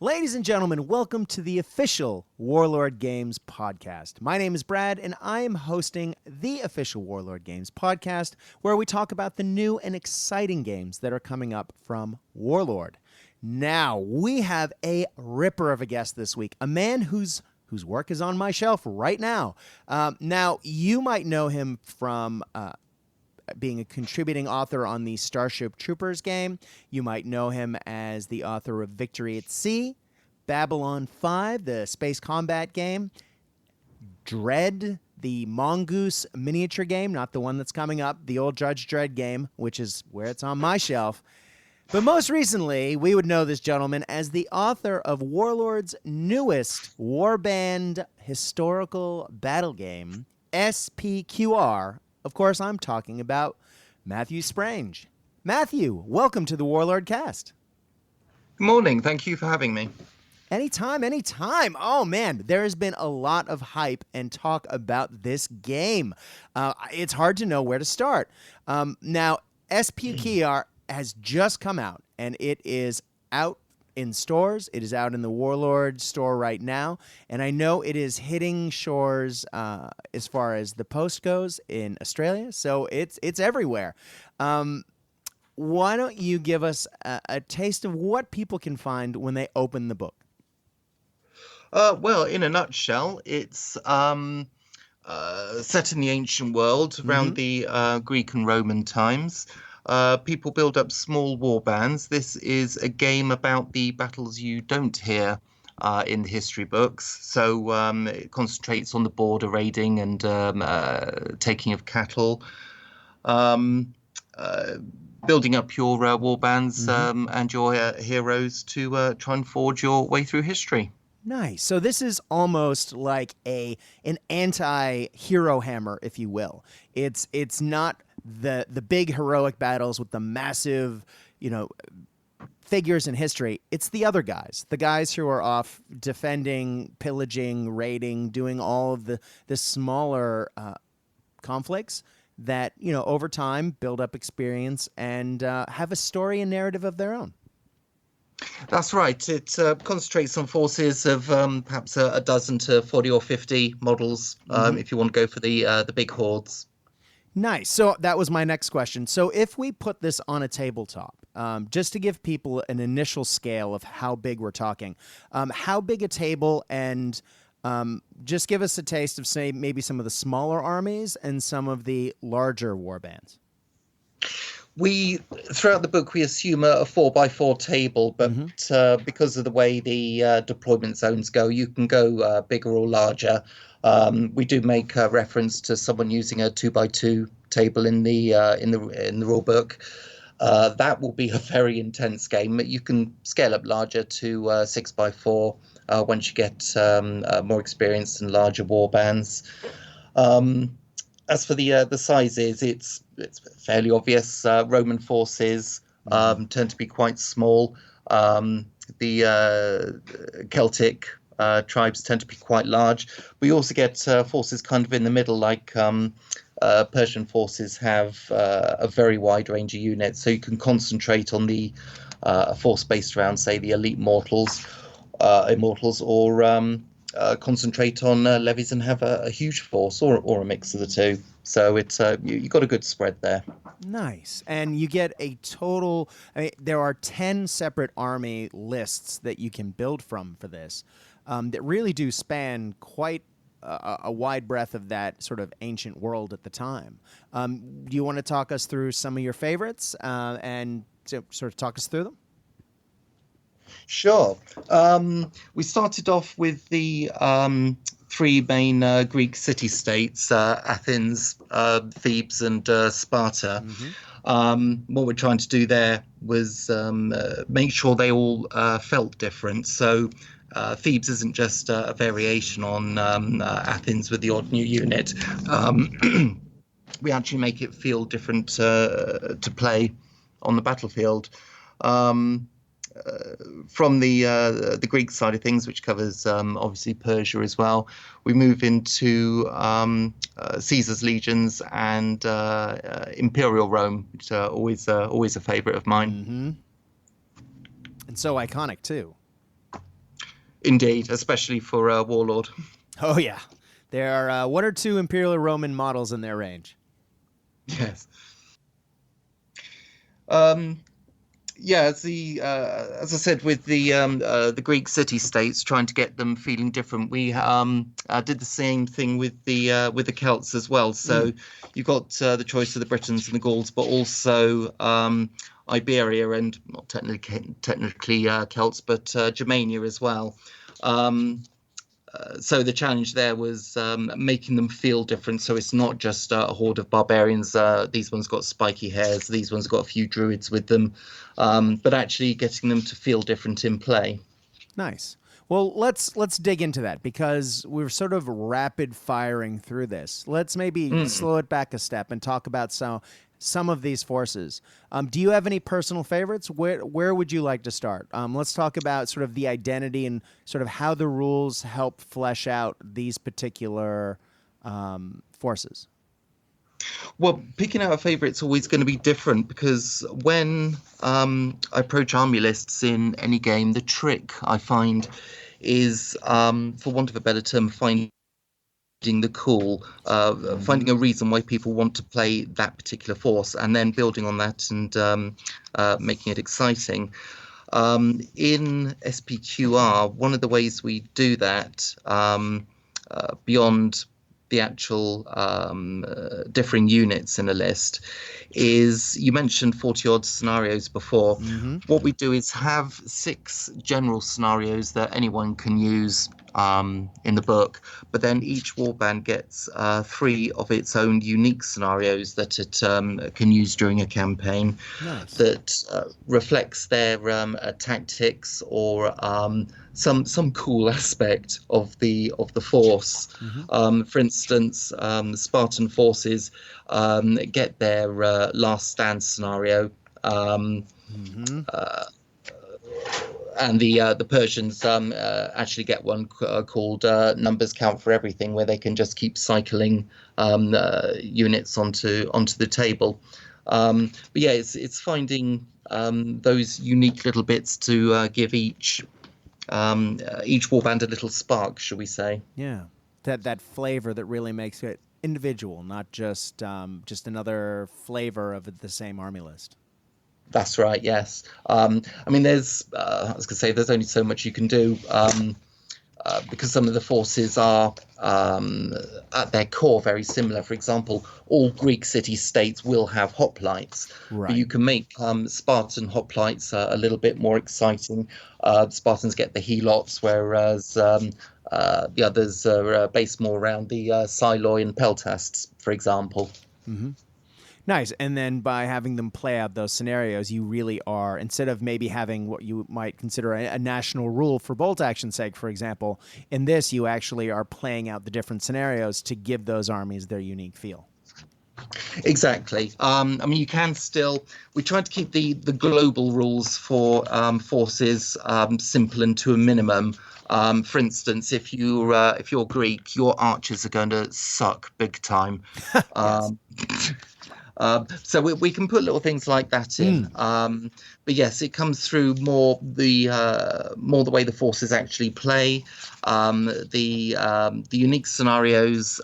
Ladies and gentlemen, welcome to the official Warlord Games Podcast. My name is Brad, and I am hosting the official Warlord Games Podcast, where we talk about the new and exciting games that are coming up from Warlord. Now, we have a ripper of a guest this week, a man whose work is on my shelf right now. Now, you might know him from being a contributing author on the Starship Troopers game. You might know him as the author of Victory at Sea, Babylon 5, the space combat game, Dread, the Mongoose miniature game, not the one that's coming up, the old Judge Dredd game, which is where it's on my shelf. But most recently, we would know this gentleman as the author of Warlord's newest warband historical battle game, SPQR. Of course, I'm talking about Matthew Sprange. Matthew, welcome to the Warlord Cast. Good morning. Thank you for having me. Anytime. Oh, man, there has been a lot of hype and talk about this game. It's hard to know where to start. Now, SPQR has just come out, and it is out in stores. It is out in the Warlord store right now, and I know it is hitting shores as far as the post goes in Australia, so it's everywhere. Why don't you give us a taste of what people can find when they open the book? Well, in a nutshell, it's set in the ancient world around the Greek and Roman times. People build up small war bands. This is a game about the battles you don't hear in the history books. So it concentrates on the border raiding and taking of cattle, building up your war bands and your heroes to try and forge your way through history. Nice. So this is almost like an anti-hero hammer, if you will. It's not the big heroic battles with the massive, figures in history. It's the other guys, the guys who are off defending, pillaging, raiding, doing all of the smaller conflicts that, over time build up experience and have a story and narrative of their own. That's right. It concentrates on forces of perhaps a dozen to 40 or 50 models if you want to go for the big hordes. Nice. So that was my next question. So if we put this on a tabletop, just to give people an initial scale of how big we're talking, how big a table, and just give us a taste of, say, maybe some of the smaller armies and some of the larger warbands. Throughout the book, we assume a 4x4 table, but because of the way the deployment zones go, you can go bigger or larger. We do make reference to someone using a 2x2 table in the rule book. That will be a very intense game. You can scale up larger to 6x4 once you get more experienced and larger war bands. As for the sizes, it's fairly obvious. Roman forces tend to be quite small. The Celtic tribes tend to be quite large. We also get forces kind of in the middle, like Persian forces have a very wide range of units, so you can concentrate on the force based around, say, the elite immortals, or concentrate on levies and have a huge force, or a mix of the two. So it's you got a good spread there. Nice. And you get a total, there are 10 separate army lists that you can build from for this that really do span quite a wide breadth of that sort of ancient world at the time. Do you want to talk us through some of your favorites and sort of talk us through them? Sure. We started off with the three main Greek city-states, Athens, Thebes, and Sparta. What we're trying to do there was make sure they all felt different. So Thebes isn't just a variation on Athens with the odd new unit. We actually make it feel different to play on the battlefield. From the Greek side of things, which covers obviously Persia as well, we move into Caesar's legions and Imperial Rome, which are always a favorite of mine. And so iconic too. Indeed, especially for Warlord. Oh, yeah. There are one or two Imperial Roman models in their range. Yes. Yeah, as I said, with the Greek city-states, trying to get them feeling different, we did the same thing with the Celts as well. So you've got the choice of the Britons and the Gauls, but also Iberia and not technically Celts, but Germania as well. So the challenge there was making them feel different. So it's not just a horde of barbarians. These ones got spiky hairs. These ones got a few druids with them. But actually getting them to feel different in play. Nice. Well, let's dig into that because we're sort of rapid firing through this. Let's maybe slow it back a step and talk about some of these forces. Do you have any personal favorites? Where would you like to start? Let's talk about sort of the identity and sort of how the rules help flesh out these particular forces. Well, picking out a favorite is always going to be different because when I approach army lists in any game, the trick I find is, for want of a better term, finding the cool, finding a reason why people want to play that particular force and then building on that and making it exciting. In SPQR, one of the ways we do that, beyond the actual differing units in a list, is you mentioned 40 odd scenarios before. What we do is have 6 general scenarios that anyone can use in the book, but then each warband gets 3 of its own unique scenarios that it can use during a campaign. Nice. That reflects their tactics or some cool aspect of the force. For instance, Spartan forces get their last stand scenario. And the Persians actually get one called numbers count for everything, where they can just keep cycling units onto the table. But yeah, it's finding those unique little bits to give each warband a little spark, shall we say? Yeah, that flavor that really makes it individual, not just another flavor of the same army list. That's right. Yes. I mean, there's I was going to say there's only so much you can do because some of the forces are at their core very similar. For example, all Greek city-states will have hoplites, right. But you can make Spartan hoplites a little bit more exciting. Spartans get the helots, whereas the others are based more around the Siloi and Peltasts, for example. Nice. And then by having them play out those scenarios, you really are, instead of maybe having what you might consider a national rule for bolt action's sake, for example, in this, you actually are playing out the different scenarios to give those armies their unique feel. Exactly. I mean, you can still. We tried to keep the global rules for forces simple and to a minimum. For instance, if you're Greek, your archers are going to suck big time. So we can put little things like that in. But yes, it comes through more the way the forces actually play. The unique scenarios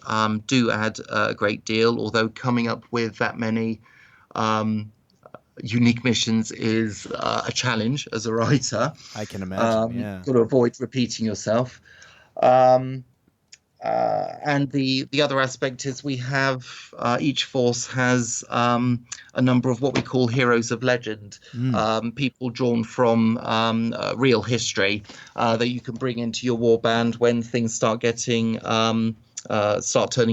do add a great deal, although coming up with that many unique missions is a challenge as a writer. I can imagine, yeah. Got to avoid repeating yourself. And the other aspect is we have each force has a number of what we call heroes of legend, people drawn from real history that you can bring into your warband when things start turning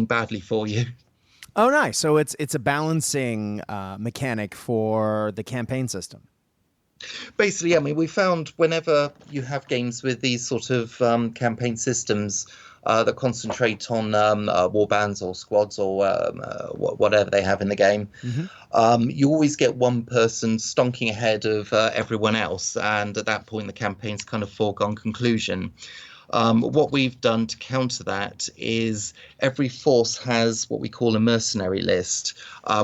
badly for you. Oh, nice. So it's a balancing mechanic for the campaign system. Basically, I mean, we found whenever you have games with these sort of campaign systems that concentrate on warbands or squads or whatever they have in the game, you always get one person stonking ahead of everyone else, and at that point the campaign's kind of foregone conclusion. What we've done to counter that is every force has what we call a mercenary list,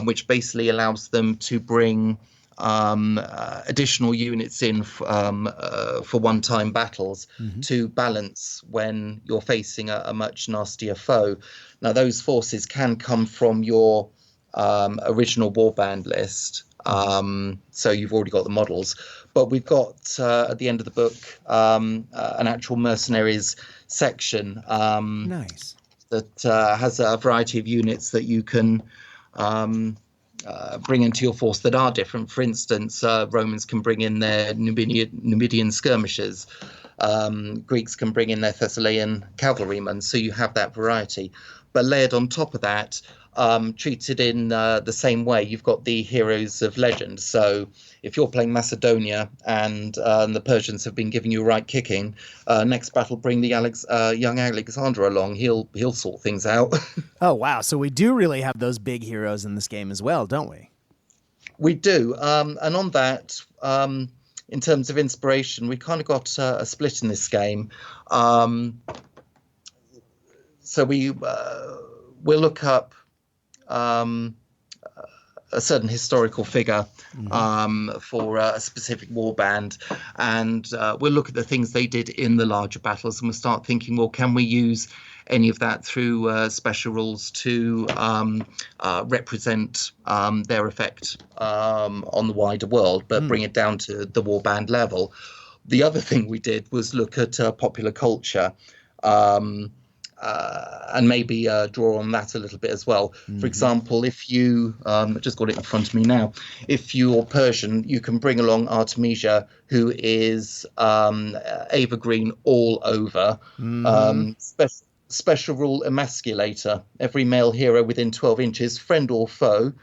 which basically allows them to bring additional units in for one-time battles to balance when you're facing a much nastier foe. Now, those forces can come from your original warband list, so you've already got the models. But we've got at the end of the book an actual mercenaries section. Nice. That has a variety of units that you can bring into your force that are different. For instance, Romans can bring in their Numidian skirmishers. Greeks can bring in their Thessalian cavalrymen. So you have that variety. But layered on top of that, treated in the same way, you've got the heroes of legend. So if you're playing Macedonia and the Persians have been giving you a right kicking, next battle bring the young Alexander along. He'll sort things out. Oh, wow. So we do really have those big heroes in this game as well, don't we? We do. And on that, in terms of inspiration, we kind of got a split in this game. So we'll look up a certain historical figure for a specific warband, and we'll look at the things they did in the larger battles, and we'll start thinking, well, can we use any of that through special rules to represent their effect on the wider world, but bring it down to the warband level. The other thing we did was look at popular culture, and maybe draw on that a little bit as well. For example, if you, I've just got it in front of me now, if you're Persian, you can bring along Artemisia, who is Ava Green all over. Special rule emasculator. Every male hero within 12 inches, friend or foe,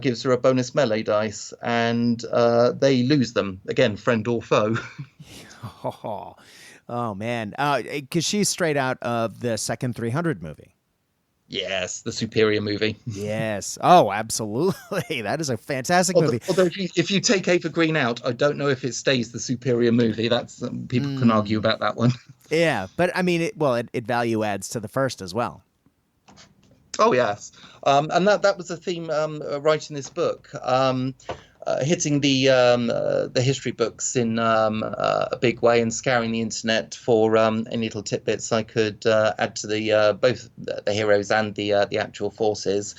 gives her a bonus melee dice, and they lose them. Again, friend or foe. Oh, man. Because she's straight out of the second 300 movie. Yes, the Superior movie. Yes. Oh, absolutely. That is a fantastic movie. Although if you take Ava Green out, I don't know if it stays the Superior movie. That's people can argue about that one. Yeah, but I mean, it value adds to the first as well. Oh, yes. And that was the theme writing this book. Hitting the history books in a big way and scouring the internet for any little tidbits I could add to the both the heroes and the actual forces.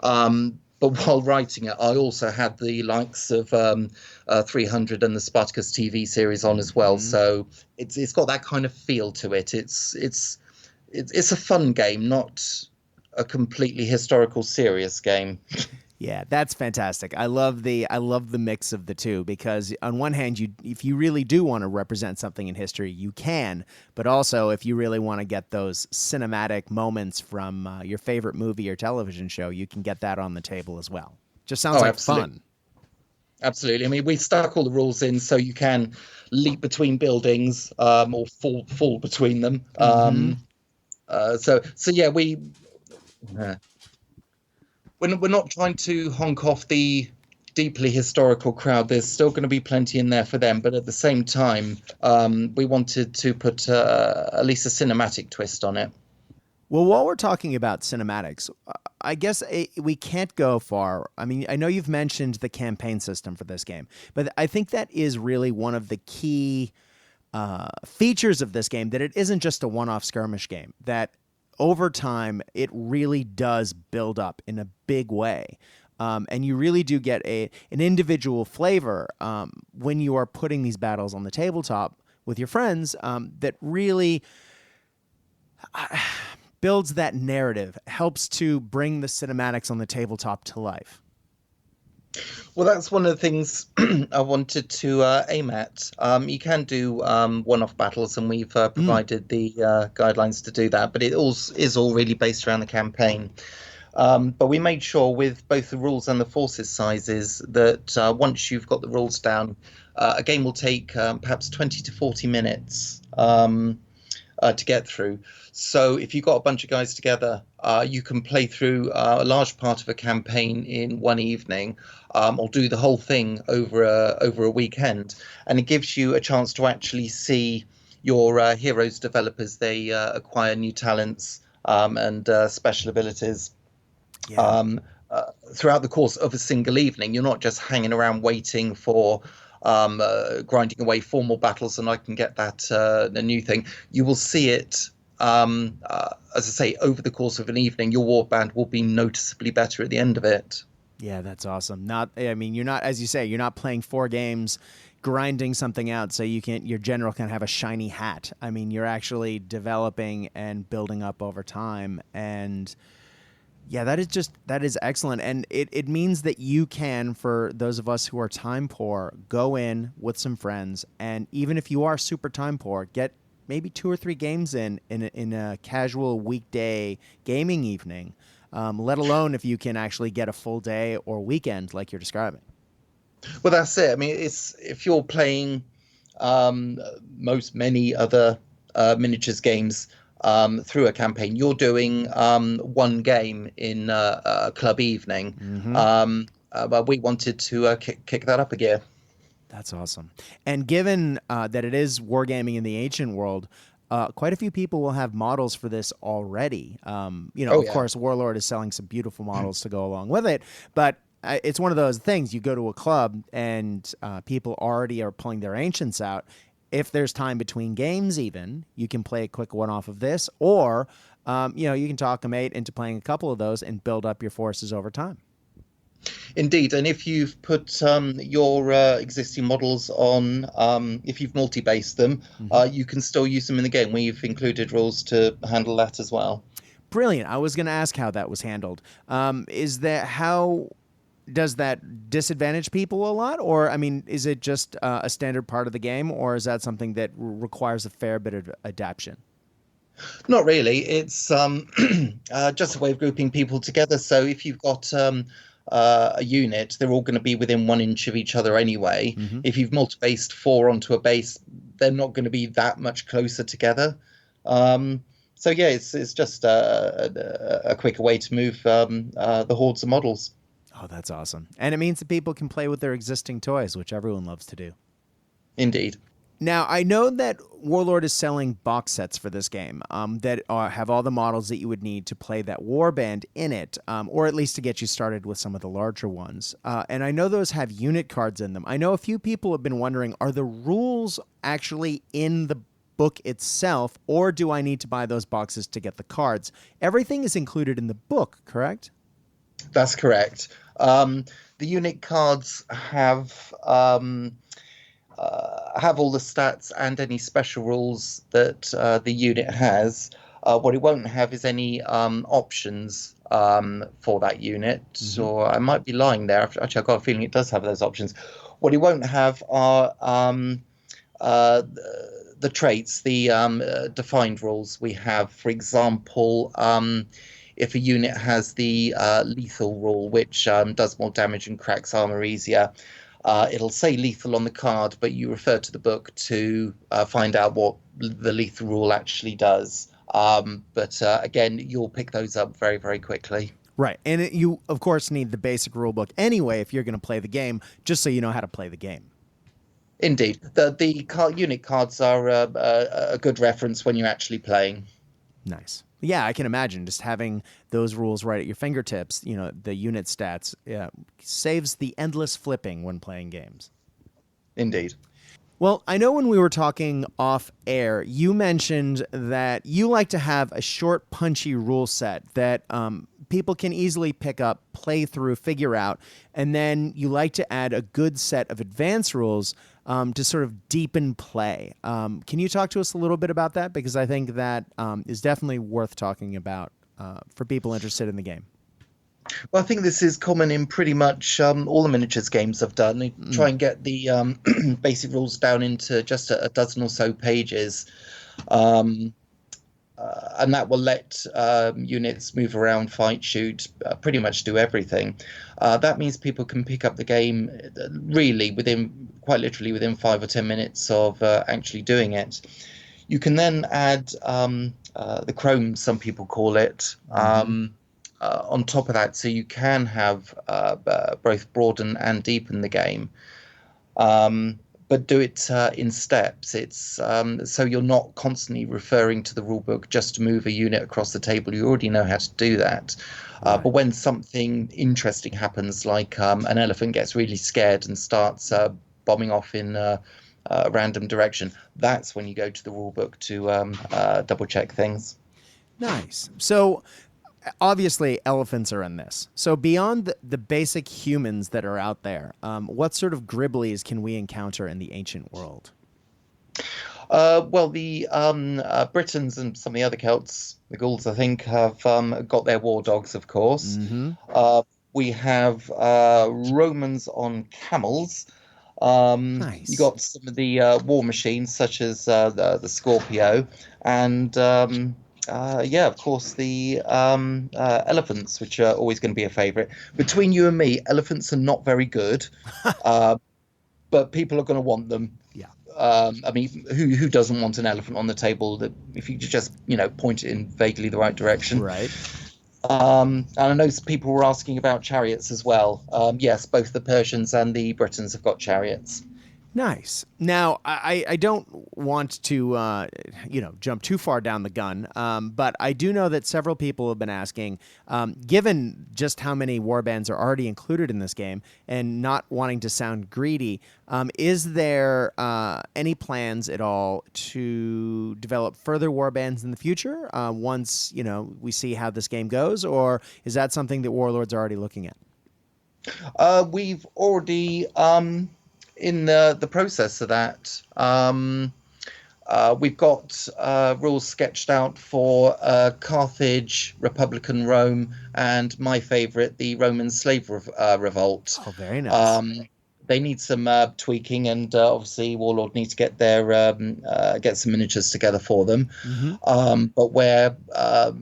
But while writing it, I also had the likes of 300 and the Spartacus TV series on as well. So it's got that kind of feel to it. It's a fun game, not a completely historical serious game. Yeah, that's fantastic. I love the mix of the two, because on one hand, if you really do want to represent something in history, you can, but also if you really want to get those cinematic moments from your favorite movie or television show, you can get that on the table as well. Just sounds like fun. Absolutely. I mean, we stuck all the rules in so you can leap between buildings or fall between them. So yeah, we're not trying to honk off the deeply historical crowd. There's still going to be plenty in there for them, but at the same time, we wanted to put at least a cinematic twist on it. Well, while we're talking about cinematics, I guess we can't go far. I mean, I know you've mentioned the campaign system for this game, but I think that is really one of the key features of this game, that it isn't just a one-off skirmish game, that over time, it really does build up in a big way. And you really do get an individual flavor when you are putting these battles on the tabletop with your friends that really builds that narrative, helps to bring the cinematics on the tabletop to life. Well, that's one of the things I wanted to aim at. You can do one-off battles, and we've provided the guidelines to do that, but it is all really based around the campaign. But we made sure with both the rules and the forces sizes that once you've got the rules down, a game will take perhaps 20 to 40 minutes to get through. So if you've got a bunch of guys together, you can play through a large part of a campaign in one evening, or do the whole thing over a weekend, and it gives you a chance to actually see your heroes develop as they acquire new talents and special abilities. Yeah. throughout the course of a single evening. You're not just hanging around waiting for grinding away 4 more battles and I can get that the new thing. You will see it, as I say, over the course of an evening. Your warband will be noticeably better at the end of it. Yeah, that's awesome. You're not, as you say, you're not playing 4 games, grinding something out so your general can have a shiny hat. I mean, you're actually developing and building up over time. And yeah, that is excellent. And it means that you can, for those of us who are time poor, go in with some friends. And even if you are super time poor, get maybe 2 or 3 games in a casual weekday gaming evening. Let alone if you can actually get a full day or weekend like you're describing. Well, that's it. I mean, if you're playing many other miniatures games through a campaign, you're doing 1 game in a club evening. Mm-hmm. But we wanted to kick that up a gear. That's awesome. And given that it is wargaming in the ancient world, quite a few people will have models for this already. Of course, Warlord is selling some beautiful models to go along with it, but it's one of those things. You go to a club and people already are pulling their ancients out. If there's time between games, even, you can play a quick one off of this, or you can talk a mate into playing a couple of those and build up your forces over time. Indeed, and if you've put your existing models on, if you've multi-based them, mm-hmm. You can still use them in the game. We've included rules to handle that as well. Brilliant. I was going to ask how that was handled. How does that disadvantage people a lot? Or, I mean, is it just a standard part of the game, or is that something that requires a fair bit of adaptation? Not really. It's just a way of grouping people together. So if you've got a unit, they're all going to be within 1 inch of each other anyway. Mm-hmm. If you've multi-based 4 onto a base, they're not going to be that much closer together. So yeah, it's just a quicker way to move the hordes of models. Oh, that's awesome. And it means that people can play with their existing toys, which everyone loves to do. Indeed. Now, I know that Warlord is selling box sets for this game that have all the models that you would need to play that warband in it, or at least to get you started with some of the larger ones. And I know those have unit cards in them. I know a few people have been wondering, are the rules actually in the book itself, or do I need to buy those boxes to get the cards? Everything is included in the book, correct? That's correct. The unit cards have all the stats and any special rules that the unit has. What it won't have is any options for that unit. Mm-hmm. So I might be lying there. Actually, I've got a feeling it does have those options. What it won't have are the traits, the defined rules we have. For example, if a unit has the lethal rule, which does more damage and cracks armor easier, it'll say lethal on the card, but you refer to the book to find out what the lethal rule actually does. But again, you'll pick those up very, very quickly. Right. And you, of course, need the basic rule book anyway if you're going to play the game, just so you know how to play the game. Indeed. The unit cards are a good reference when you're actually playing. Nice. Yeah, I can imagine just having those rules right at your fingertips, the unit stats, saves the endless flipping when playing games. Indeed. Well, I know when we were talking off air, you mentioned that you like to have a short, punchy rule set that people can easily pick up, play through, figure out, and then you like to add a good set of advanced rules to sort of deepen play. Can you talk to us a little bit about that? Because I think that is definitely worth talking about for people interested in the game. Well, I think this is common in pretty much all the miniatures games I've done. They try and get the basic rules down into just a dozen or so pages. And that will let units move around, fight, shoot, pretty much do everything. That means people can pick up the game really quite literally within 5 or 10 minutes of actually doing it. You can then add the chrome, some people call it, on top of that, so you can have both broaden and deepen the game. but do it in steps. It's so you're not constantly referring to the rulebook just to move a unit across the table. You already know how to do that. Right. But when something interesting happens, like an elephant gets really scared and starts bombing off in a random direction, that's when you go to the rulebook to double check things. Nice. So obviously elephants are in this. So beyond the basic humans that are out there, what sort of gribblies can we encounter in the ancient world? Well, the Britons and some of the other Celts, the Gauls, I think, have got their war dogs, of course. Mm-hmm. We have Romans on camels. Nice. You got some of the war machines, such as the Scorpio, and yeah, of course, the elephants, which are always going to be a favourite. Between you and me, elephants are not very good, but people are going to want them. Yeah. I mean, who doesn't want an elephant on the table? That if you just point it in vaguely the right direction. Right. And I know people were asking about chariots as well. Yes, both the Persians and the Britons have got chariots. Nice. Now, I don't want to, jump too far down the gun, but I do know that several people have been asking, given just how many warbands are already included in this game and not wanting to sound greedy, is there any plans at all to develop further warbands in the future once, we see how this game goes, or is that something that Warlord's already looking at? We've already... in the process of that, we've got rules sketched out for Carthage, Republican Rome, and my favourite, the Roman slave revolt. Oh, very nice. They need some tweaking, and obviously Warlord needs to get their get some miniatures together for them. Mm-hmm. But we're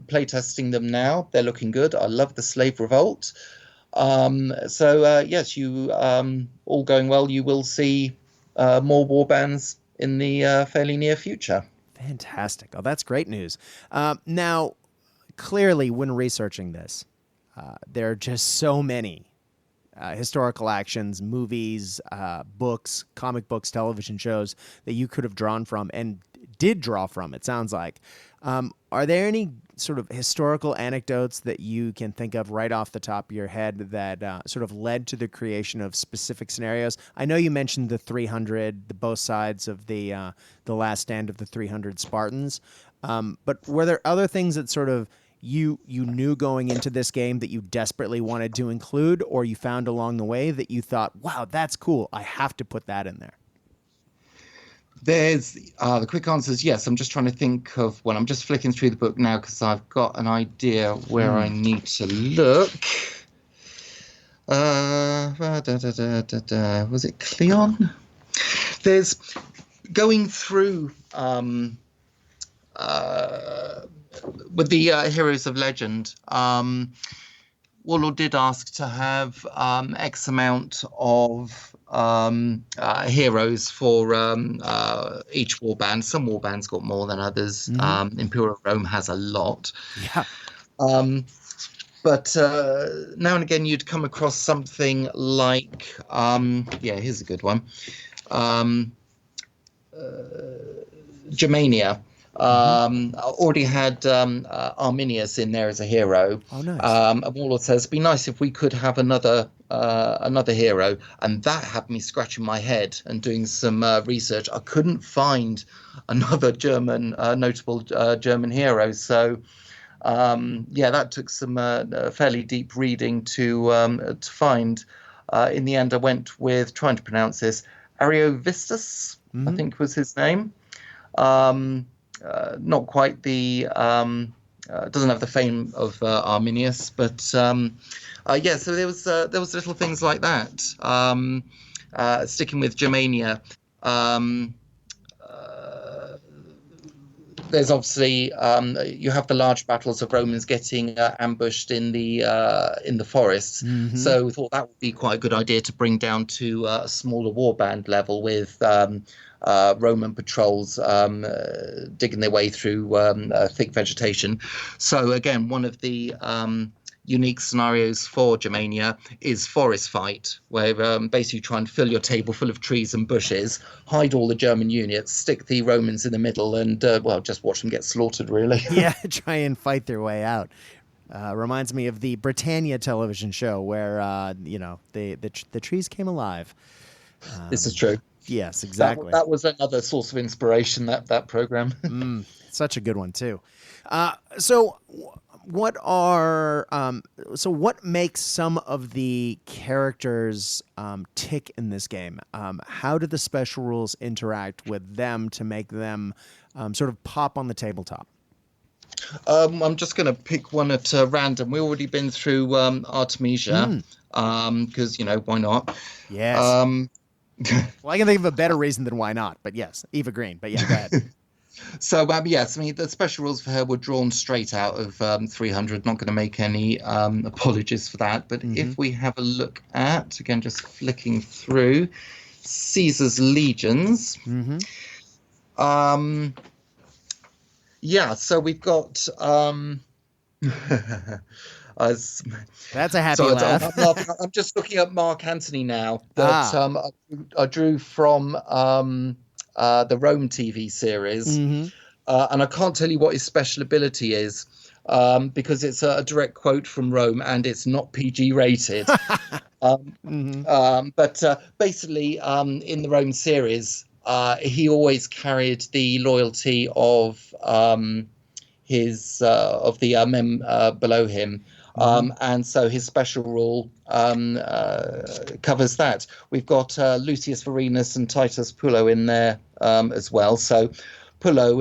playtesting them now. They're looking good. I love the slave revolt. So yes, you all going well, you will see more warbands in the fairly near future. Fantastic. Oh, that's great news. Now, clearly, when researching this, there are just so many historical actions, movies, books, comic books, television shows that you could have drawn from and did draw from, it sounds like. Are there any sort of historical anecdotes that you can think of right off the top of your head that sort of led to the creation of specific scenarios? I know you mentioned the 300, the both sides of the last stand of the 300 Spartans, but were there other things that sort of you knew going into this game that you desperately wanted to include, or you found along the way that you thought, wow, that's cool, I have to put that in there? There's the quick answer is yes. I'm just trying to think of I'm just flicking through the book now because I've got an idea where I need to look. Was it Cleon? There's going through with the Heroes of Legend. Warlord did ask to have X amount of heroes for each warband. Some warbands got more than others. Mm-hmm. Imperial Rome has a lot. Yeah. But now and again, you'd come across something like, here's a good one. Germania. Already had Arminius in there as a hero. Oh, nice. And Warlord says, it'd be nice if we could have another hero. And that had me scratching my head and doing some research. I couldn't find another notable German hero. So, that took some fairly deep reading to find. In the end, I went with, trying to pronounce this, Ariovistus, I think was his name. Not quite the doesn't have the fame of Arminius, but so there was little things like that. Sticking with Germania, there's obviously you have the large battles of Romans getting ambushed in the forests. Mm-hmm. So we thought that would be quite a good idea to bring down to a smaller warband level with Roman patrols digging their way through thick vegetation. So again, one of the unique scenarios for Germania is Forest Fight, where basically you try and fill your table full of trees and bushes, hide all the German units, stick the Romans in the middle, and just watch them get slaughtered, really. Yeah, try and fight their way out. Reminds me of the Britannia television show where the trees came alive. This is true. Yes, exactly. That was another source of inspiration, that program. Such a good one too. So what makes some of the characters tick in this game? How do the special rules interact with them to make them sort of pop on the tabletop? I'm just going to pick one at random. We've already been through Artemisia, because, why not? Yes. Well, I can think of a better reason than why not, but yes, Eva Green. But yeah, go ahead. So, yes, I mean, the special rules for her were drawn straight out of 300. Not going to make any apologies for that. But if we have a look at, again, just flicking through Caesar's Legions. Yeah, so we've got... That's a happy laugh. I'm just looking at Mark Antony now that I drew from the Rome TV series, and I can't tell you what his special ability is because it's a direct quote from Rome and it's not PG rated. But basically, in the Rome series, he always carried the loyalty of the men below him. And so his special rule covers that. We've got Lucius Varenus and Titus Pullo in there as well. So Pullo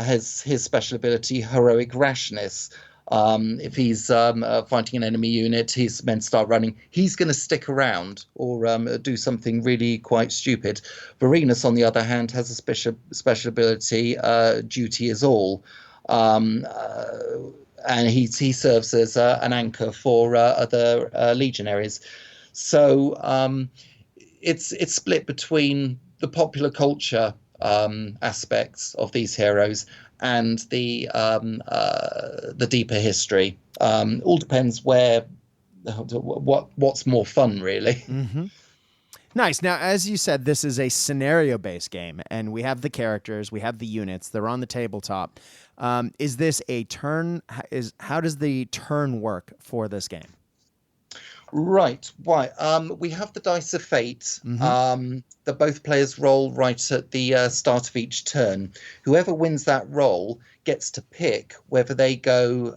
has his special ability, heroic rashness. If he's fighting an enemy unit, his men start running, he's going to stick around or do something really quite stupid. Varenus, on the other hand, has a special ability, duty is all. And he serves as an anchor for other legionaries. So it's split between the popular culture aspects of these heroes and the deeper history. All depends what's more fun, really. Nice. Now, as you said, this is a scenario-based game, and we have the characters, we have the units, they're on the tabletop. Is this a turn? How does the turn work for this game? Right. We have the dice of fate that both players roll right at the start of each turn. Whoever wins that roll gets to pick whether they go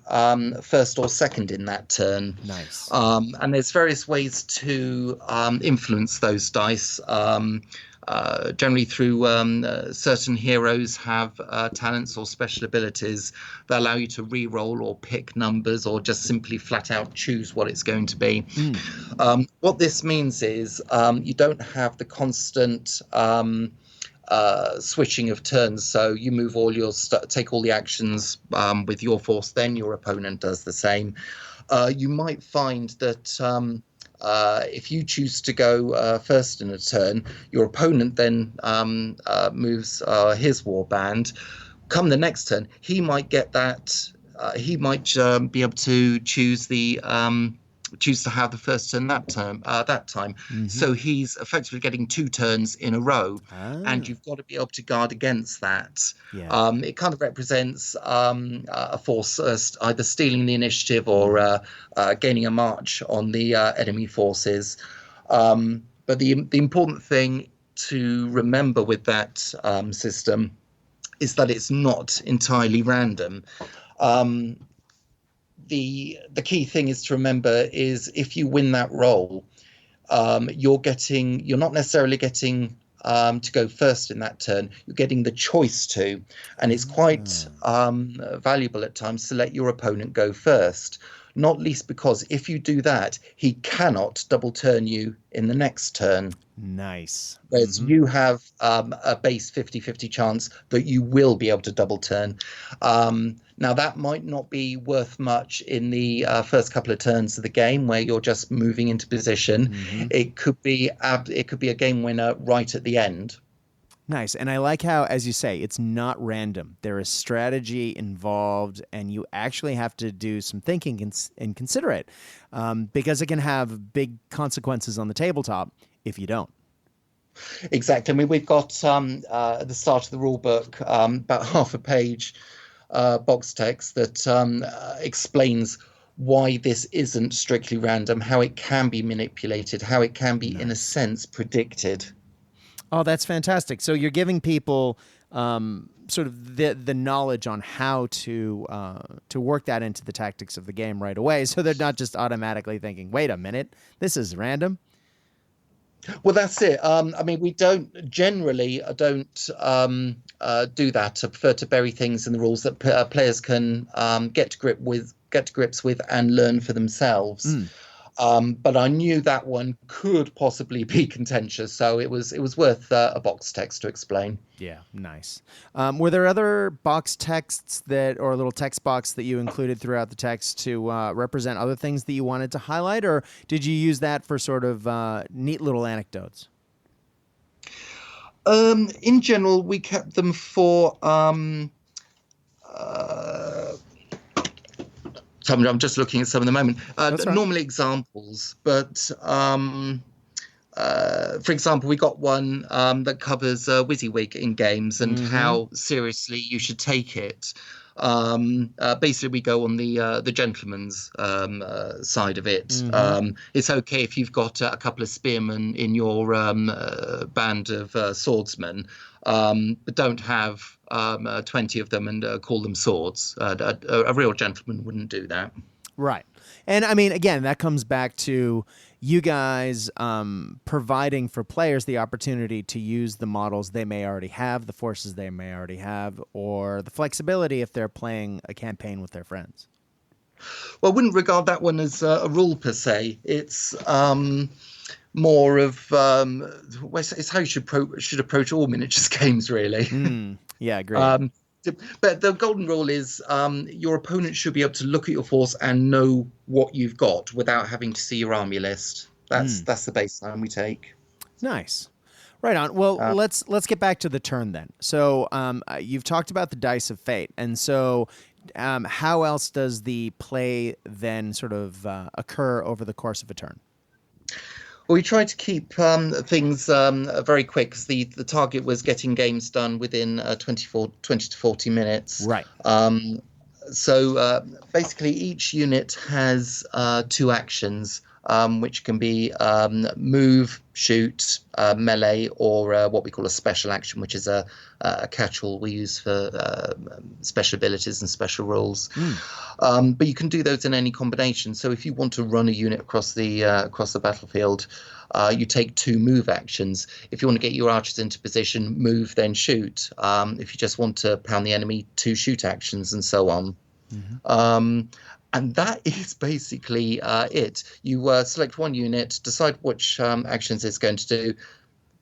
first or second in that turn. Nice. And there's various ways to influence those dice. Generally through certain heroes have talents or special abilities that allow you to re-roll or pick numbers or just simply flat out choose what it's going to be. What this means is you don't have the constant switching of turns. So you move all your take all the actions with your force, then your opponent does the same. You might find that if you choose to go first in a turn, your opponent then moves his warband. Come the next turn, he might get that. He might be able to choose to have the first turn that time. So he's effectively getting 2 turns in a row, and you've got to be able to guard against that. Yeah. It kind of represents a force either stealing the initiative or gaining a march on the enemy forces. But the important thing to remember with that system is that it's not entirely random. The key thing is to remember is if you win that roll, you're not necessarily getting to go first in that turn. You're getting the choice to, and it's quite valuable at times to let your opponent go first. Not least because if you do that, he cannot double turn you in the next turn. Nice. Whereas you have a base 50-50 chance that you will be able to double turn. Now, that might not be worth much in the first couple of turns of the game where you're just moving into position. It could be a game winner right at the end. Nice. And I like how, as you say, it's not random. There is strategy involved, and you actually have to do some thinking and consider it, because it can have big consequences on the tabletop if you don't. Exactly. I mean, we've got at the start of the rule book about half a page box text that explains why this isn't strictly random, how it can be manipulated, how it can be, in a sense, predicted. Oh, that's fantastic. So you're giving people sort of the knowledge on how to work that into the tactics of the game right away, so they're not just automatically thinking, wait a minute, this is random. Well, that's it. I mean, we don't generally do that. I prefer to bury things in the rules that players can get to grips with and learn for themselves. But I knew that one could possibly be contentious, so it was worth a box text to explain. Yeah, nice. Were there other box texts or a little text box that you included throughout the text to represent other things that you wanted to highlight, or did you use that for sort of neat little anecdotes? In general, we kept them for I'm just looking at some at the moment. Normally examples, but for example, we got one that covers WYSIWYG in games and how seriously you should take it. Basically, we go on the gentleman's side of it. It's okay if you've got a couple of spearmen in your band of swordsmen, but don't have 20 of them and call them swords. A real gentleman wouldn't do that. Right. And I mean, again, that comes back to you guys providing for players the opportunity to use the models they may already have, the forces they may already have, or the flexibility if they're playing a campaign with their friends. Well, I wouldn't regard that one as a rule per se. It's more of it's how you should approach all miniatures games, really. Yeah, great. But the golden rule is your opponent should be able to look at your force and know what you've got without having to see your army list. That's the baseline we take. Nice. Right on. Well, let's get back to the turn then. So you've talked about the dice of fate, and so how else does the play then sort of occur over the course of a turn? Well, we tried to keep things very quick because the target was getting games done within 20 to 40 minutes. Right. So basically, each unit has 2 actions, which can be move, shoot, melee, or what we call a special action, which is a catch-all we use for special abilities and special rules. But you can do those in any combination. So if you want to run a unit across the battlefield, you take 2 move actions. If you want to get your archers into position, move, then shoot. If you just want to pound the enemy, 2 shoot actions, and so on. And that is basically it. You select one unit, decide which actions it's going to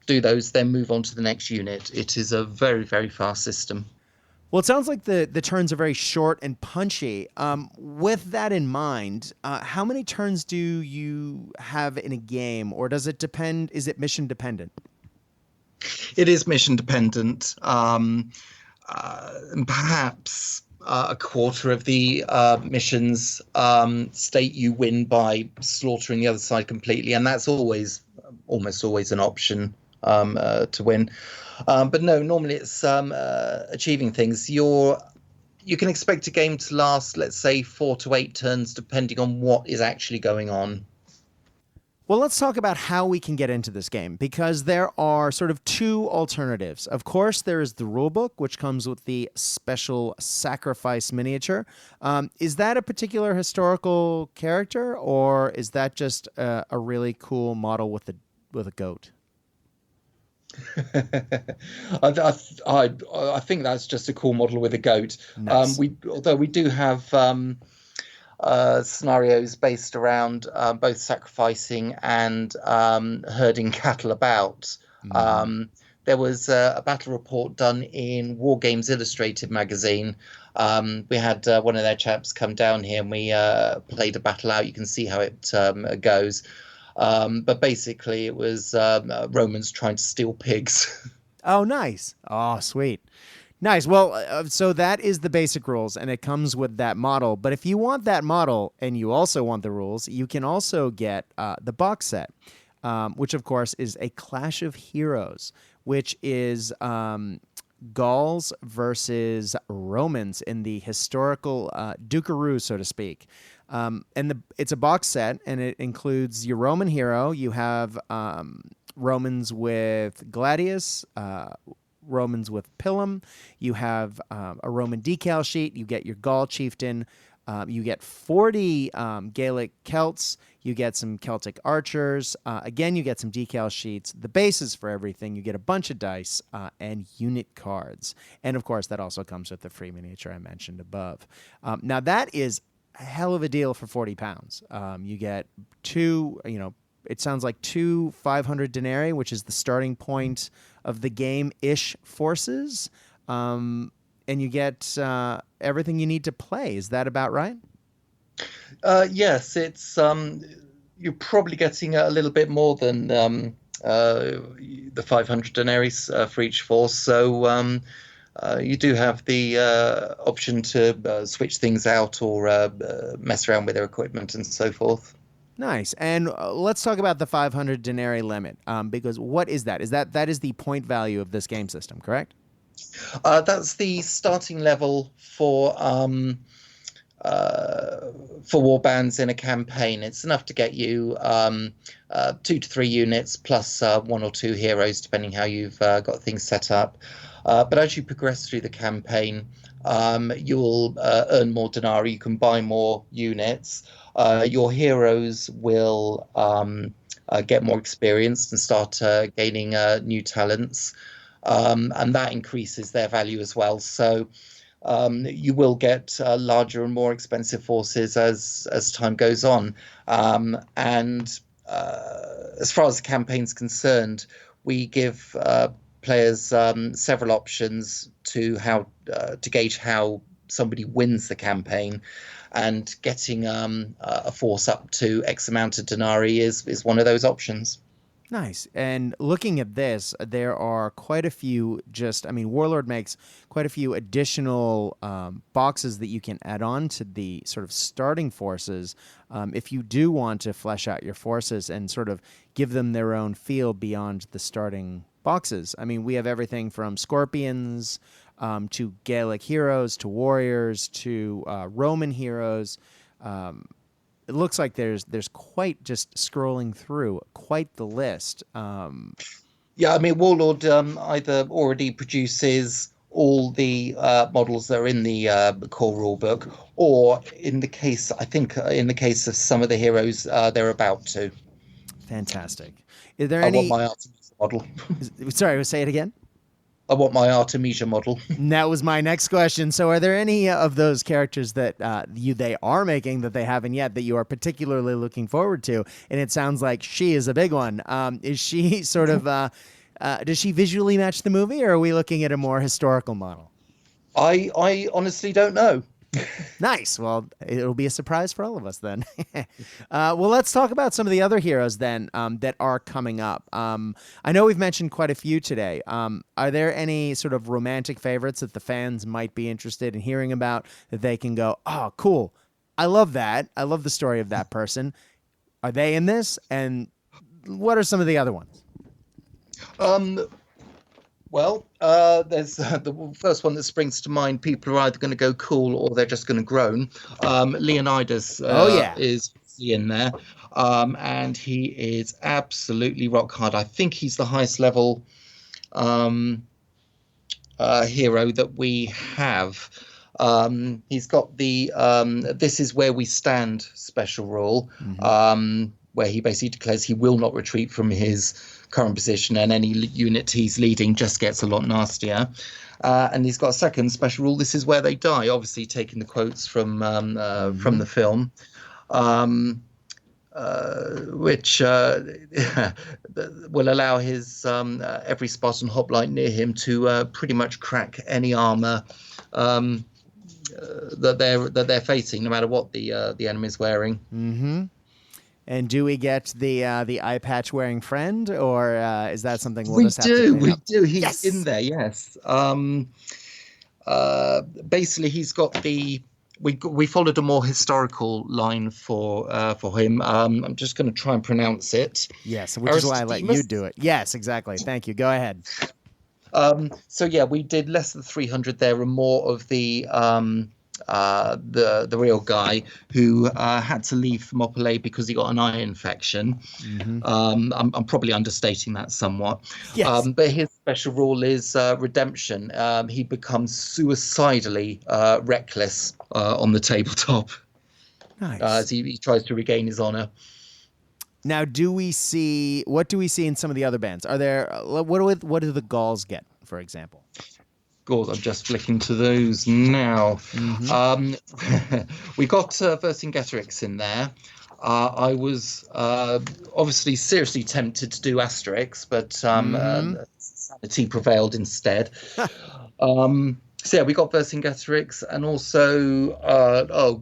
do those, then move on to the next unit. It is a very, very fast system. Well, it sounds like the turns are very short and punchy. With that in mind, how many turns do you have in a game, or does it depend? Is it mission dependent? It is mission dependent. Perhaps a quarter of the missions state you win by slaughtering the other side completely, and that's almost always an option to win. But no, normally it's achieving things. You can expect a game to last, let's say, 4 to 8 turns, depending on what is actually going on. Well, let's talk about how we can get into this game, because there are sort of 2 alternatives. Of course, there is the rulebook, which comes with the special sacrifice miniature. Is that a particular historical character, or is that just a really cool model with a goat? I think that's just a cool model with a goat. Nice. Although we do have scenarios based around both sacrificing and herding cattle about. There was a battle report done in War Games Illustrated magazine. We had one of their chaps come down here and we played a battle out. You can see how it goes. But basically it was Romans trying to steal pigs. Oh, nice. Oh, sweet. Nice. Well, so that is the basic rules, and it comes with that model. But if you want that model and you also want the rules, you can also get the box set, which, of course, is a Clash of Heroes, which is Gauls versus Romans in the historical Dukeroo, so to speak. It's a box set, and it includes your Roman hero. You have Romans with Gladius, Romans with Pilum. You have a Roman decal sheet. You get your Gaul chieftain. You get 40 Gaelic Celts. You get some Celtic archers. Again, you get some decal sheets. The bases for everything. You get a bunch of dice and unit cards. And, of course, that also comes with the free miniature I mentioned above. Now, that is a hell of a deal for £40. You get two, it sounds like 2 500 denarii, which is the starting point of the game-ish forces. And you get everything you need to play. Is that about right? Yes, it's you're probably getting a little bit more than the 500 denarii for each force. So you do have the option to switch things out or mess around with their equipment and so forth. Nice. And let's talk about the 500 denarii limit, because what is that? That is the point value of this game system, correct? That's the starting level for warbands in a campaign. It's enough to get you 2 to 3 units plus 1 or 2 heroes, depending how you've got things set up. But as you progress through the campaign, you'll earn more denarii. You can buy more units. Your heroes will get more experienced and start gaining new talents. And that increases their value as well. So you will get larger and more expensive forces as time goes on. And as far as the campaign's concerned, we give players several options to gauge how somebody wins the campaign. And getting a force up to X amount of denarii is one of those options. Nice. And looking at this, there are quite a few Warlord makes quite a few additional boxes that you can add on to the sort of starting forces if you do want to flesh out your forces and sort of give them their own feel beyond the starting boxes. I mean, we have everything from scorpions to Gaelic heroes to warriors to Roman heroes. It looks like there's quite, just scrolling through, quite the list. Yeah, I mean, Warlord either already produces all the models that are in the core rulebook, or in the case of some of the heroes, they're about to. Fantastic. Is there I any? want my Artemisia model. Sorry, say it again. I want my Artemisia model. That was my next question. So are there any of those characters that they are making that they haven't yet that you are particularly looking forward to? And it sounds like she is a big one. Is she sort of, does she visually match the movie, or are we looking at a more historical model? I honestly don't know. Nice. Well, it'll be a surprise for all of us then. Well, let's talk about some of the other heroes then that are coming up. I know we've mentioned quite a few today. Are there any sort of romantic favorites that the fans might be interested in hearing about that they can go, oh, cool, I love that. I love the story of that person. Are they in this? And what are some of the other ones? Well, there's the first one that springs to mind. People are either going to go cool or they're just going to groan. Leonidas is in there, and he is absolutely rock hard. I think he's the highest level hero that we have. He's got the "This is where we stand" special rule, where he basically declares he will not retreat from his current position, and any unit he's leading just gets a lot nastier. And he's got a second special rule: "This is where they die." Obviously, taking the quotes from the film, which will allow his every Spartan hoplite near him to pretty much crack any armor that they're facing, no matter what the enemy's wearing. Mm-hmm. And do we get the eye patch wearing friend, or is that something we'll just have to clean We up? do. He's Yes! in there. Yes. Basically, he's got the. We followed a more historical line for him. I'm just going to try and pronounce it. Yes, which is why I let you Aristodemus? do it. Yes, exactly. Thank you. Go ahead. So yeah, we did less than 300 there, and more of the real guy who had to leave Thermopylae because he got an eye infection. I'm probably understating that somewhat. Yes. But his special rule is redemption. He becomes suicidally reckless on the tabletop Nice. as he tries to regain his honor. Now, what do we see in some of the other bands? Are there what do the Gauls get, for example? Gauls, I'm just flicking to those now. We got Vercingetorix in there. I was obviously seriously tempted to do Asterix, but sanity prevailed instead. So yeah, we got Vercingetorix, and also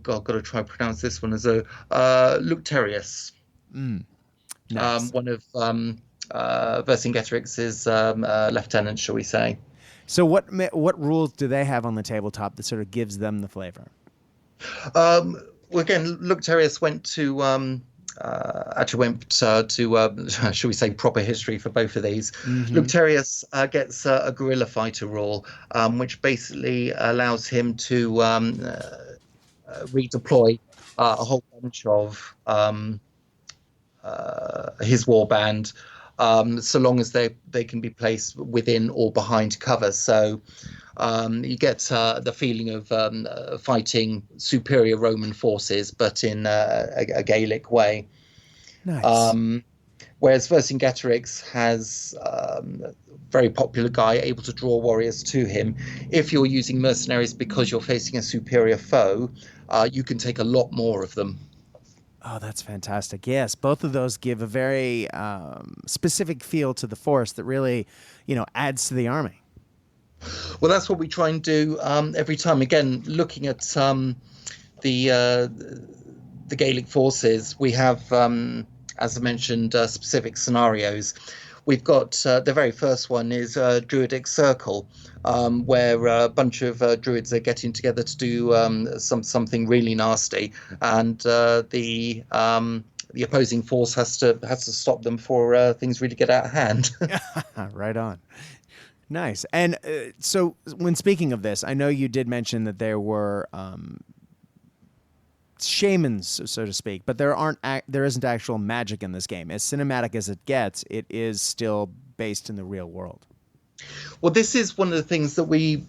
got to try and pronounce this one as Lucterius. Nice. One of Vercingetorix's lieutenants, shall we say. So what rules do they have on the tabletop that sort of gives them the flavor? Well, again, Lucterius went to shall we say, proper history for both of these. Lucterius gets a guerrilla fighter rule, which basically allows him to redeploy a whole bunch of his warband, so long as they can be placed within or behind cover. So you get the feeling of fighting superior Roman forces, but in a Gaelic way. Nice. Whereas Vercingetorix has a very popular guy able to draw warriors to him. If you're using mercenaries because you're facing a superior foe, you can take a lot more of them. Oh, that's fantastic. Yes, both of those give a very specific feel to the force that really, adds to the army. Well, that's what we try and do every time. Again, looking at the Gaelic forces, we have, as I mentioned, specific scenarios. We've got the very first one is Druidic Circle, where a bunch of druids are getting together to do something really nasty, and the opposing force has to stop them before things really get out of hand. Right on. Nice. And so when speaking of this, I know you did mention that there were shamans, so to speak, but there isn't actual magic in this game. As cinematic as it gets, it is still based in the real world. Well, this is one of the things that we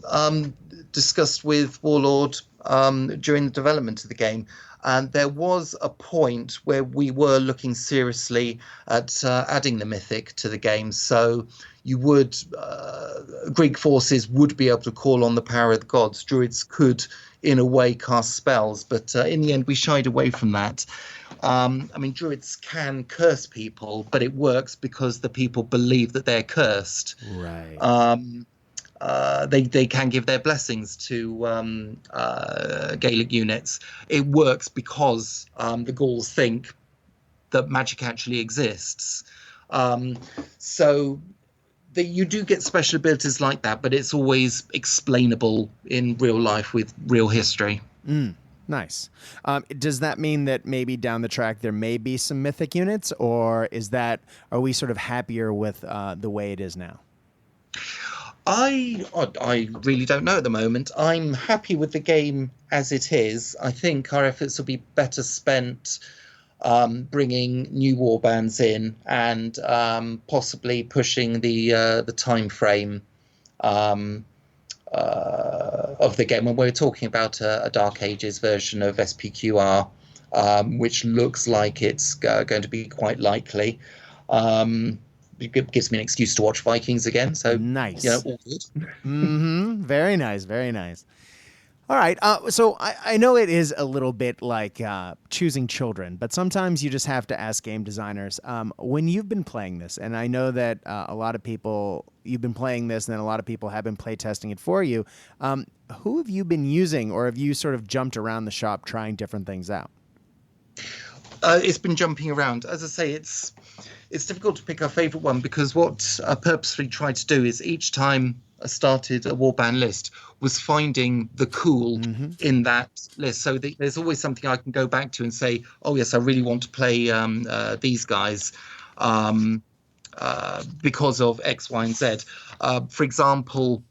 discussed with Warlord during the development of the game. And there was a point where we were looking seriously at adding the mythic to the game. So you would, Greek forces would be able to call on the power of the gods. Druids could, in a way, cast spells. But in the end, we shied away from that. Druids can curse people, but it works because the people believe that they're cursed. Right. They can give their blessings to Gaelic units. It works because the Gauls think that magic actually exists. So you do get special abilities like that, but it's always explainable in real life with real history. Nice. Does that mean that maybe down the track there may be some mythic units, or are we sort of happier with the way it is now? I really don't know at the moment. I'm happy with the game as it is. I think our efforts will be better spent bringing new warbands in and possibly pushing the time frame of the game. And we're talking about a Dark Ages version of SPQR, which looks like it's going to be quite likely. It gives me an excuse to watch Vikings again. So nice. All good. Very nice. Very nice. All right. So I know it is a little bit like choosing children, but sometimes you just have to ask game designers, when you've been playing this, and I know that a lot of people, you've been playing this and then a lot of people have been play testing it for you. Who have you been using, or have you sort of jumped around the shop trying different things out? It's been jumping around. As I say, it's difficult to pick our favourite one because what I purposefully tried to do is each time I started a warband list was finding the cool in that list. So there's always something I can go back to and say, oh, yes, I really want to play these guys because of X, Y, and Z. For example,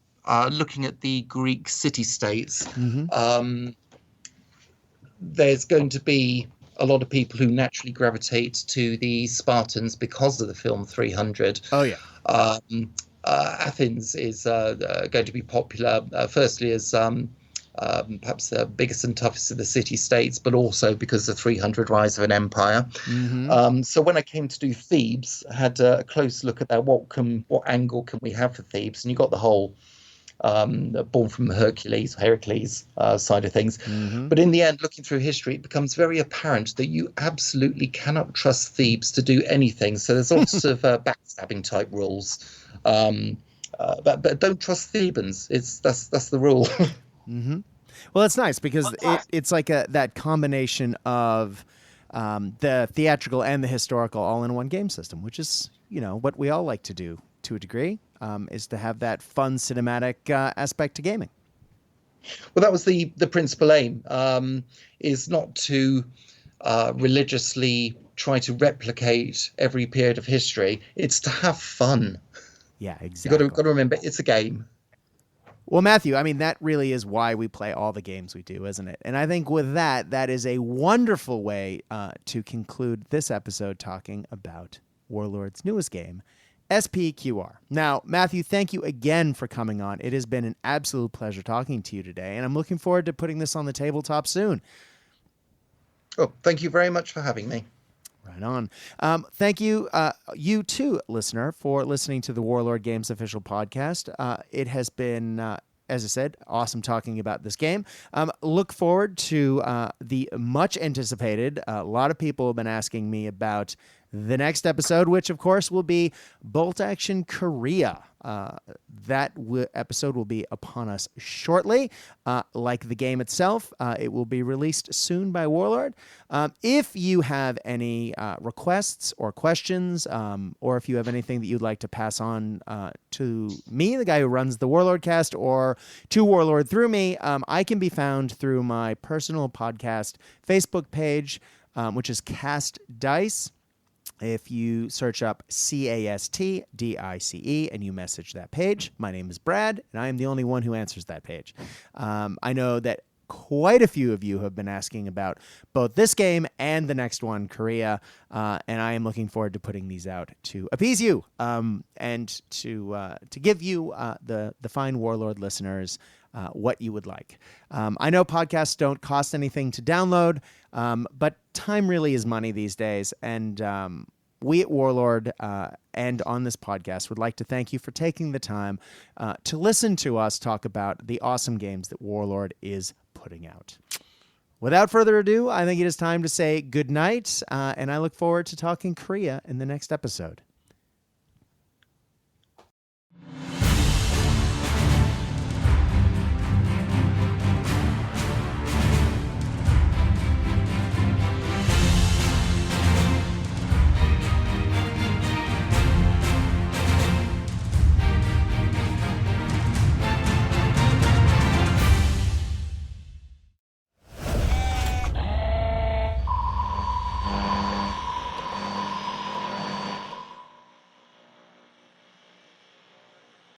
looking at the Greek city-states, there's going to be a lot of people who naturally gravitate to the Spartans because of the film 300. Oh, yeah. Athens is going to be popular, firstly as perhaps the biggest and toughest of the city-states, but also because of the 300 rise of an empire. So when I came to do Thebes, I had a close look at that. What angle can we have for Thebes? And you got the whole born from Hercules side of things. But in the end, looking through history, it becomes very apparent that you absolutely cannot trust Thebes to do anything. So there's lots of backstabbing type rules. But don't trust Thebans. That's the rule. Well, it's nice because it's like that combination of the theatrical and the historical all in one game system, which is, what we all like to do to a degree, is to have that fun cinematic aspect to gaming. Well, that was the principal aim, is not to religiously try to replicate every period of history. It's to have fun. Yeah, exactly. You've got to remember, it's a game. Well, Matthew, I mean, that really is why we play all the games we do, isn't it? And I think with that is a wonderful way to conclude this episode talking about Warlord's newest game, SPQR. Now, Matthew, thank you again for coming on. It has been an absolute pleasure talking to you today, and I'm looking forward to putting this on the tabletop soon. Oh, thank you very much for having me. Right on. Thank you, you too, listener, for listening to the Warlord Games official podcast. It has been, as I said, awesome talking about this game. Look forward to the much anticipated, a lot of people have been asking me about the next episode, which, of course, will be Bolt Action Korea. That episode will be upon us shortly. Like the game itself, it will be released soon by Warlord. If you have any requests or questions, or if you have anything that you'd like to pass on to me, the guy who runs the Warlord cast, or to Warlord through me, I can be found through my personal podcast Facebook page, which is Cast Dice. If you search up CASTDICE and you message that page, my name is Brad, and I am the only one who answers that page. I know that quite a few of you have been asking about both this game and the next one, Korea, and I am looking forward to putting these out to appease you and to give you, the fine Warlord listeners, what you would like. I know podcasts don't cost anything to download, but time really is money these days, and we at Warlord and on this podcast would like to thank you for taking the time to listen to us talk about the awesome games that Warlord is putting out. Without further ado, I think it is time to say good night, and I look forward to talking Korea in the next episode.